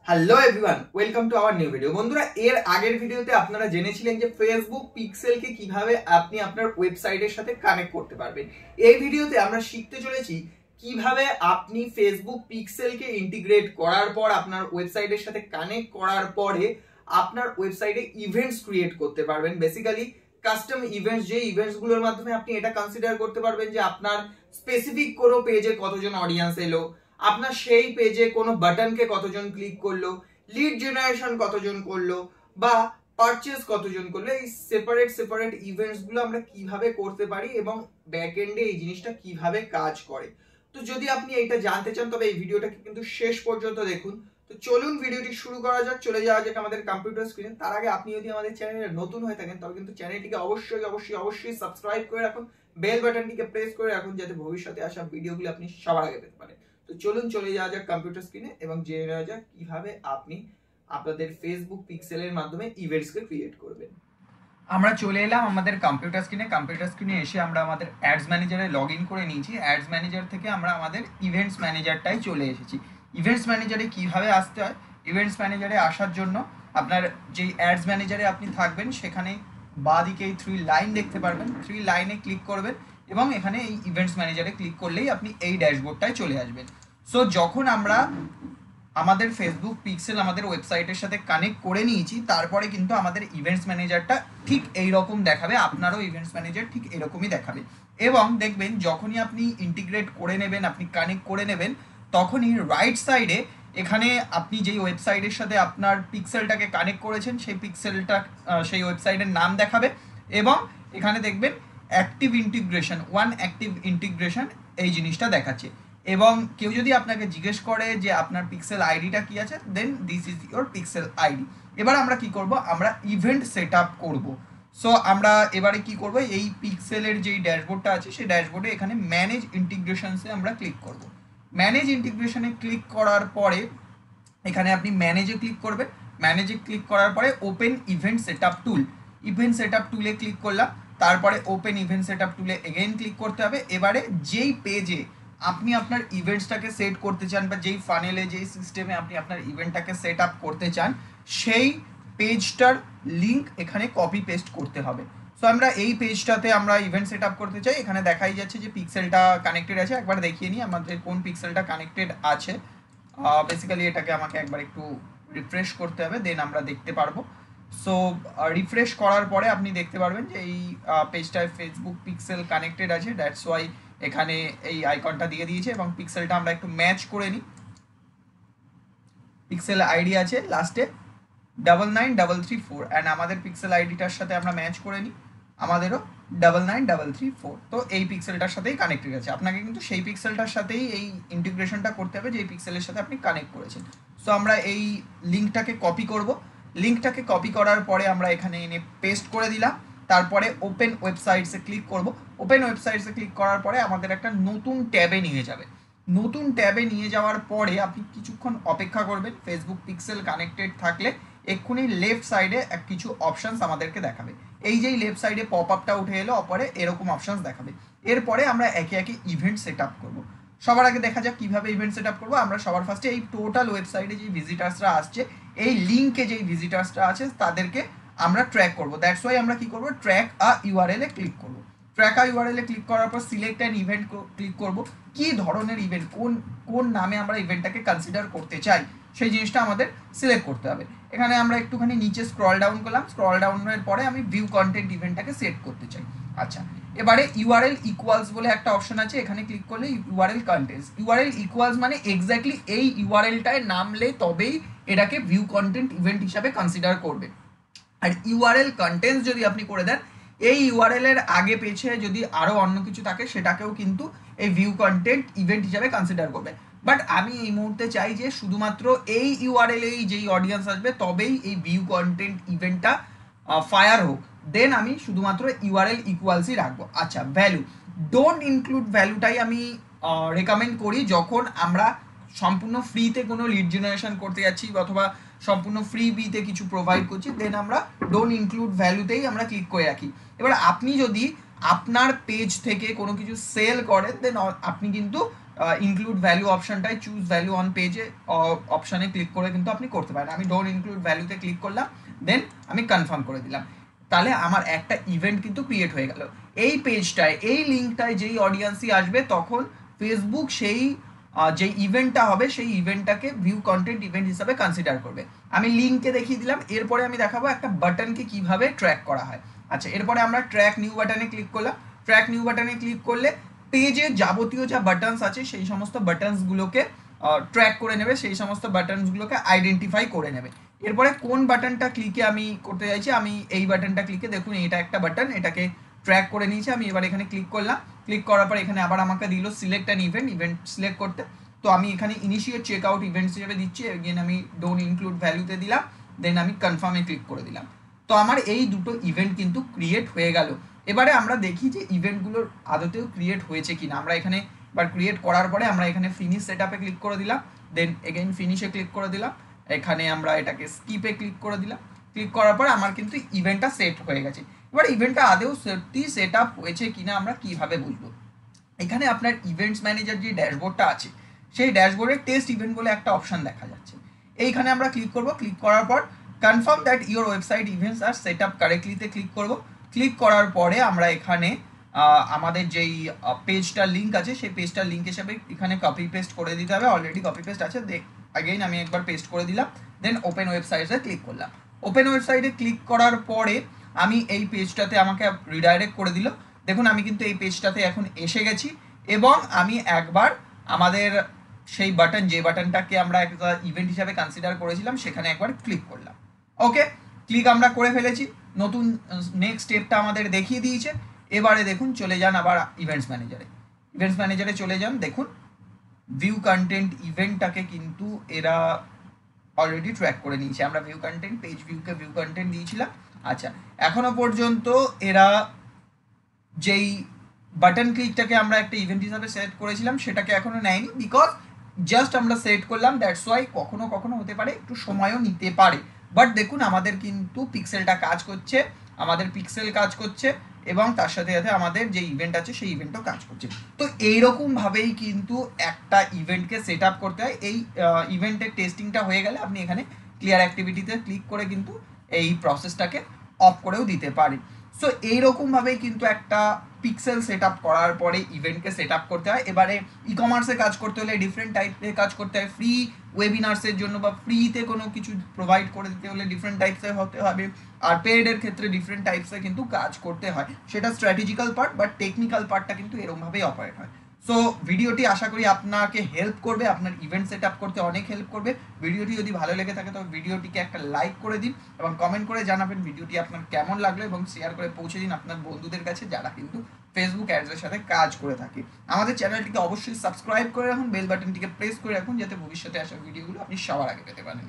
Hello everyone, welcome to our new video. বন্ধুরা, এর আগের ভিডিওতে আপনারা জেনেছিলেন যে ফেসবুক পিক্সেলকে কিভাবে আপনি আপনার ওয়েবসাইটের সাথে কানেক্ট করতে পারবেন। এই ভিডিওতে আমরা শিখতে চলেছি কিভাবে আপনি ফেসবুক পিক্সেলকে ইন্টিগ্রেট করার পর আপনার ওয়েবসাইটের সাথে কানেক্ট করার পরে আপনার ওয়েবসাইটে ইভেন্টস ক্রিয়েট করতে পারবেন। বেসিক্যালি কাস্টম ইভেন্টস, যে ইভেন্টস গুলোর মাধ্যমে আপনি এটা কনসিডার করতে পারবেন যে আপনার স্পেসিফিক কোনো পেজে কতজন অডিয়েন্স এলো, আপনার সেই পেজে কোনো বাটনকে কতজন ক্লিক করলো, লিড জেনারেশন কতজন করলো বা পারচেজ কতজন করলো। এই সেপারেট ইভেন্টস গুলো আমরা কিভাবে করতে পারি এবং ব্যাকএন্ডে এই জিনিসটা কিভাবে কাজ করে। তো যদি আপনি এটা জানতে চান তবে এই ভিডিওটাকে কিন্তু শেষ পর্যন্ত দেখুন। তো চলুন ভিডিওটি শুরু করা যাক, চলে যাওয়া যাক আমাদের কম্পিউটার স্ক্রিনে। তার আগে আপনি যদি আমাদের চ্যানেলে নতুন হয়ে থাকেন তবে কিন্তু চ্যানেলটিকে অবশ্যই সাবস্ক্রাইব করে রাখুন, বেল বাটনটিকে প্রেস করে রাখুন যাতে ভবিষ্যতে আসা ভিডিওগুলো আপনি সবার আগে পেতে পারেন। তো চলুন চলে যাওয়া যাক কম্পিউটার স্ক্রিনে এবং জেনে নেওয়া যাক কিভাবে আপনি আপনাদের ফেসবুক পিক্সেলের মাধ্যমে ইভেন্টসকে ক্রিয়েট করবেন। আমরা চলে এলাম আমাদের কম্পিউটার স্ক্রিনে এসে আমরা আমাদের অ্যাডস ম্যানেজারে লগ ইন করে নিয়েছি। অ্যাডস ম্যানেজার থেকে আমরা আমাদের ইভেন্টস ম্যানেজারটাই চলে এসেছি। ইভেন্টস ম্যানেজারে কিভাবে আসতে হয়, ইভেন্টস ম্যানেজারে আসার জন্য আপনার যেই অ্যাডস ম্যানেজারে আপনি থাকবেন সেখানে বাঁ দিকে এই 3 লাইন দেখতে পারবেন, 3 লাইনে ক্লিক করবেন এবং এখানে এই ইভেন্টস ম্যানেজারে ক্লিক করলেই আপনি এই ড্যাশবোর্ডটায় চলে আসবেন। সো যখন আমরা আমাদের ফেসবুক পিক্সেল আমাদের ওয়েবসাইটের সাথে কানেক্ট করে নিয়েছি তারপরে কিন্তু আমাদের ইভেন্টস ম্যানেজারটা ঠিক এই রকম দেখাবে, আপনারও ইভেন্টস ম্যানেজার ঠিক এরকমই দেখাবে। এবং দেখবেন যখনই আপনি ইন্টিগ্রেট করে নেবেন, আপনি কানেক্ট করে নেবেন, তখনই রাইট সাইডে এখানে আপনি যেই ওয়েবসাইটের সাথে আপনার পিক্সেলটাকে কানেক্ট করেছেন সেই পিক্সেলটা সেই ওয়েবসাইটের নাম দেখাবে এবং এখানে দেখবেন অ্যাক্টিভ ইন্টিগ্রেশন এই জিনিসটা দেখাচ্ছে। এবং কেউ যদি আপনাকে জিজ্ঞেস করে যে আপনার পিক্সেল আইডিটা কি আছে, then this is your pixel ID. এবার আমরা কি করব, আমরা ইভেন্ট সেট আপ করবো। সো আমরা এবারে কি করব, এই পিক্সেলের যেই ড্যাশবোর্ডটা আছে সেই ড্যাশবোর্ডে এখানে ম্যানেজ ইন্টিগ্রেশনসে আমরা ক্লিক করব। ম্যানেজ ইন্টিগ্রেশনে ক্লিক করার পরে এখানে আপনি ম্যানেজে ক্লিক করবেন। ম্যানেজে ক্লিক করার পরে ওপেন ইভেন্ট সেটআপ টুল, ইভেন্ট সেটআপ টুলে ক্লিক করলাম, তারপরে ওপেন ইভেন্ট সেটআপ টুলে এগেইন ক্লিক করতে হবে। এবারে যেই পেজে আপনি আপনার ইভেন্টসটাকে সেট করতে চান বা যেই ফানেলে যেই সিস্টেমে আপনি আপনার ইভেন্টটাকে সেট আপ করতে চান সেই পেজটার লিঙ্ক এখানে কপি পেস্ট করতে হবে। সো আমরা এই পেজটাতে আমরা ইভেন্ট সেট আপ করতে চাই, এখানে দেখাই যাচ্ছে যে পিক্সেলটা কানেক্টেড আছে। একবার দেখিয়ে নিই আমাদের কোন পিক্সেলটা কানেক্টেড আছে। বেসিক্যালি এটাকে আমাকে একবার একটু রিফ্রেশ করতে হবে, দেন আমরা দেখতে পারবো। সো রিফ্রেশ করার পরে আপনি দেখতে পারবেন যে এই পেজটায় ফেসবুক পিক্সেল কানেক্টেড আছে, দ্যাটস ওয়াই এখানে এই আইকনটা দিয়ে দিয়েছে। এবং পিক্সেলটা আমরা একটু ম্যাচ করে নিই। পিক্সেল আইডি আছে লাস্টে 99334 অ্যান্ড আমাদের পিক্সেল আইডিটার সাথে আমরা ম্যাচ করে নিই, আমাদেরও 99334। তো এই পিক্সেলটার সাথেই কানেক্টেড আছে। আপনাকে কিন্তু সেই পিক্সেলটার সাথেই এই ইন্টিগ্রেশনটা করতে হবে যে পিক্সেলের সাথে আপনি কানেক্ট করেছেন। সো আমরা এই লিঙ্কটাকে কপি করব। লিঙ্কটাকে কপি করার পরে আমরা এখানে এনে পেস্ট করে দিলাম, তারপরে ওপেন ওয়েবসাইটসে ক্লিক করব। ওপেন ওয়েবসাইটসে ক্লিক করার পরে আমাদের একটা নতুন ট্যাবে নিয়ে যাবে। নতুন ট্যাবে নিয়ে যাওয়ার পরে আপনি কিছুক্ষণ অপেক্ষা করবেন। ফেসবুক পিক্সেল কানেক্টেড থাকলে এক্ষুনি লেফট সাইডে কিছু অপশানস আমাদেরকে দেখাবে। এই যেই লেফট সাইডে পপ আপটা উঠে এলো, অপরে এরকম অপশানস দেখাবে। এরপরে আমরা একে একে ইভেন্ট সেট আপ করবো। সবার আগে দেখা যাক কিভাবে ইভেন্ট সেট আপ করবো। আমরা সবার ফার্স্টে এই টোটাল ওয়েবসাইটে যে ভিজিটার্সরা আসছে, এই লিঙ্কে যেই ভিজিটার্সরা আছে তাদেরকে আমরা ট্র্যাক করবো। দ্যাটস ওয়াই আমরা কি করবো, ট্র্যাক আ ইউআরএল এ ক্লিক করবো। ট্র্যাক আ ইউআরএল এ ক্লিক করার পর সিলেক্ট অ্যান ইভেন্ট ক্লিক করবো। কি ধরনের ইভেন্ট, কোন নামে আমরা ইভেন্টটাকে কনসিডার করতে চাই সেই জিনিসটা আমাদের সিলেক্ট করতে হবে। এখানে আমরা একটুখানি নিচে স্ক্রল ডাউন করলাম, স্ক্রল ডাউনের পরে আমি ভিউ কন্টেন্ট ইভেন্টটাকে সেট করতে চাই। আচ্ছা, এবারে ইউআরএল ইকুয়ালস বলে একটা অপশন আছে, এখানে ক্লিক করলে ইউআরএল কন্টেন্টস, ইউআরএল ইকুয়ালস মানে এক্স্যাক্টলি এই ইউআরএলটায় নামলে তবেই এটাকে ভিউ কন্টেন্ট ইভেন্ট হিসাবে কনসিডার করবে। আর ইউআরএল কন্টেন্টস যদি আপনি করে দেন, এই ইউআরএল এর আগে পেছে যদি আরো অন্য কিছু থাকে সেটাকেও কিন্তু এই ভিউ কন্টেন্ট ইভেন্ট হিসাবে কনসিডার করবে। বাট আমি এই মুহূর্তে চাই যে শুধুমাত্র এই ইউআরএল এই যেই অডিয়েন্স আসবে তবেই এই ভিউ কন্টেন্ট ইভেন্টটা ফায়ার হোক, দেন আমি শুধুমাত্র ইউআরএল ইকুয়ালসই রাখবো। আচ্ছা, ভ্যালু, ডোন্ট ইনক্লুড ভ্যালুটাই আমি রেকমেন্ড করি যখন আমরা সম্পূর্ণ ফ্রিতে কোনো লিড জেনারেশন করতে যাচ্ছি অথবা সম্পূর্ণ ফ্রি বিতে কিছু প্রোভাইড করছি, দেন আমরা ডোন্ট ইনক্লুড ভ্যালুতেই আমরা ক্লিক করে রাখি। এবার আপনি যদি আপনার পেজ থেকে কোনো কিছু সেল করেন দেন আপনি কিন্তু ইনক্লুড ভ্যালু অপশনটায় চুজ ভ্যালু অন পেজে অপশানে ক্লিক করে কিন্তু আপনি করতে পারেন। আমি ডোন্ট ইনক্লুড ভ্যালুতে ক্লিক করলাম, দেন আমি কনফার্ম করে দিলাম। তাহলে আমার একটা ইভেন্ট কিন্তু ক্রিয়েট হয়ে গেল। এই পেজটায়, এই লিঙ্কটায় যেই অডিয়েন্সই আসবে তখন ফেসবুক সেই যে ইভেন্টটা হবে সেই ইভেন্টটাকে ভিউ কন্টেন্ট ইভেন্ট হিসাবে কনসিডার করবে। আমি লিঙ্কে দেখিয়ে দিলাম। এরপরে আমি দেখাবো একটা বাটনকে কিভাবে ট্র্যাক করা হয়। আচ্ছা, এরপরে আমরা ট্র্যাক নিউ বাটনে ক্লিক করলাম। ট্র্যাক নিউ বাটনে ক্লিক করলে পেজের যাবতীয় যা বাটনস আছে সেই সমস্ত বাটনসগুলোকে ট্র্যাক করে নেবে, সেই সমস্ত বাটনসগুলোকে আইডেন্টিফাই করে নেবে। এরপরে কোন বাটনটা ক্লিকে আমি করতে চাইছি, আমি এই বাটনটা ক্লিকে, দেখুন এটা একটা বাটন, এটাকে ট্র্যাক করে নিয়েছি। আমি এবার এখানে ক্লিক করলাম। ক্লিক করার পর এখানে আবার আমাকে দিল select an event, event select করতে। তো আমি এখানে ইনিশিয়েট চেক আউট ইভেন্টস হিসেবে দিচ্ছি। এগেন আমি ডোন্ট ইনক্লুড ভ্যালুতে দিলাম, দেন আমি কনফার্মে ক্লিক করে দিলাম। তো আমার এই দুটো ইভেন্ট কিন্তু ক্রিয়েট হয়ে গেল। এবারে আমরা দেখি যে ইভেন্টগুলোর আদতেও ক্রিয়েট হয়েছে কিনা। আমরা এখানে এবার ক্রিয়েট করার পরে আমরা এখানে ফিনিশ সেটআপে ক্লিক করে দিলাম, দেন এগেইন ফিনিশে ক্লিক করে দিলাম। এখানে আমরা এটাকে স্কিপে ক্লিক করে দিলাম। ক্লিক করার পর আমার কিন্তু ইভেন্টটা সেট হয়ে গেছে। এবার ইভেন্টটা আদৌ সত্যি সেট আপ হয়েছে কিনা আমরা কিভাবে বুঝবো? এখানে আপনার ইভেন্টস ম্যানেজার যে ড্যাশবোর্ডটা আছে সেই ড্যাশবোর্ডে টেস্ট ইভেন্ট বলে একটা অপশন দেখা যাচ্ছে। এইখানে আমরা ক্লিক করব। ক্লিক করার পর confirm that your website events are set up কারেক্টলিতে ক্লিক করব। ক্লিক করার পরে আমরা এখানে আমাদের যেই পেজটার লিঙ্ক আছে সেই পেজটার লিঙ্ক হিসেবে এখানে কপি পেস্ট করে দিতে হবে। অলরেডি কপি পেস্ট আছে, আগেইন আমি একবার পেস্ট করে দিলাম, দেন ওপেন ওয়েবসাইটে ক্লিক করলাম। ওপেন ওয়েবসাইটে ক্লিক করার পরে আমি এই পেজটাতে আমাকে রিডাইরেক্ট করে দিল। দেখুন আমি কিন্তু এই পেজটাতে এখন এসে গেছি এবং আমি একবার আমাদের সেই বাটন, যে বাটনটাকে আমরা একটা ইভেন্ট হিসাবে কনসিডার করেছিলাম, সেখানে একবার ক্লিক করলাম। ওকে, ক্লিক আমরা করে ফেলেছি। নতুন নেক্সট স্টেপটা আমাদের দেখিয়ে দিয়েছে। এবারে দেখুন চলে যান আবার ইভেন্টস ম্যানেজারে। ইভেন্টস ম্যানেজারে চলে যান, দেখুন ভিউ কন্টেন্ট ইভেন্টটাকে কিন্তু এরা অলরেডি ট্র্যাক করে নিয়েছে। আমরা ভিউ কন্টেন্ট, পেজ ভিউকে ভিউ কন্টেন্ট দিয়েছিলাম। আচ্ছা, এখনো পর্যন্ত এরা যেই বাটন ক্লিকটাকে আমরা একটা ইভেন্ট হিসাবে সেট করেছিলাম সেটাকে এখনো নেয়নি, বিকজ জাস্ট আমরা সেট করলাম, দ্যাটস ওয়াই কখনো কখনো হতে পারে একটু সময়ও নিতে পারে। বাট দেখুন আমাদের কিন্তু পিক্সেলটা কাজ করছে, আমাদের পিক্সেল কাজ করছে এবং তার সাথে সাথে আমাদের যে ইভেন্ট আছে সেই ইভেন্টও কাজ করছে। তো এইরকমভাবেই কিন্তু একটা ইভেন্টকে সেট আপ করতে হয়। এই ইভেন্টের টেস্টিংটা হয়ে গেলে আপনি এখানে ক্লিয়ার অ্যাক্টিভিটিতে ক্লিক করে কিন্তু এই প্রসেসটাকে অফ করেও দিতে পারেন। সো এইরকমভাবেই কিন্তু একটা পিক্সেল সেট আপ করার পরে ইভেন্টকে সেট আপ করতে হয়। এবারে ই কমার্সে কাজ করতে হলে ডিফারেন্ট টাইপের কাজ করতে হয়। ফ্রি ওয়েবিনার্সের জন্য বা ফ্রিতে কোনো কিছু প্রোভাইড করে দিতে হলে ডিফারেন্ট টাইপসের হতে হবে। আর পেডের ক্ষেত্রে ডিফারেন্ট টাইপসে কিন্তু কাজ করতে হয়। সেটা স্ট্র্যাটেজিক্যাল পার্ট, বাট টেকনিক্যাল পার্টটা কিন্তু এরকমভাবেই অপারেট হয়। সো ভিডিওটি আশা করি আপনাকে হেল্প করবে, আপনার ইভেন্ট সেট আপ করতে অনেক হেল্প করবে। ভিডিওটি যদি ভালো লেগে থাকে তবে ভিডিওটিকে একটা লাইক করে দিন এবং কমেন্ট করে জানাবেন ভিডিওটি আপনার কেমন লাগলো এবং শেয়ার করে পৌঁছে দিন আপনার বন্ধুদের কাছে যারা কিন্তু ফেসবুক অ্যাডসের সাথে কাজ করে থাকে। আমাদের চ্যানেলটিকে অবশ্যই সাবস্ক্রাইব করে রাখুন, বেল বাটনটিকে প্রেস করে রাখুন যাতে ভবিষ্যতে আসা ভিডিওগুলো আপনি সবার আগে পেতে পারেন।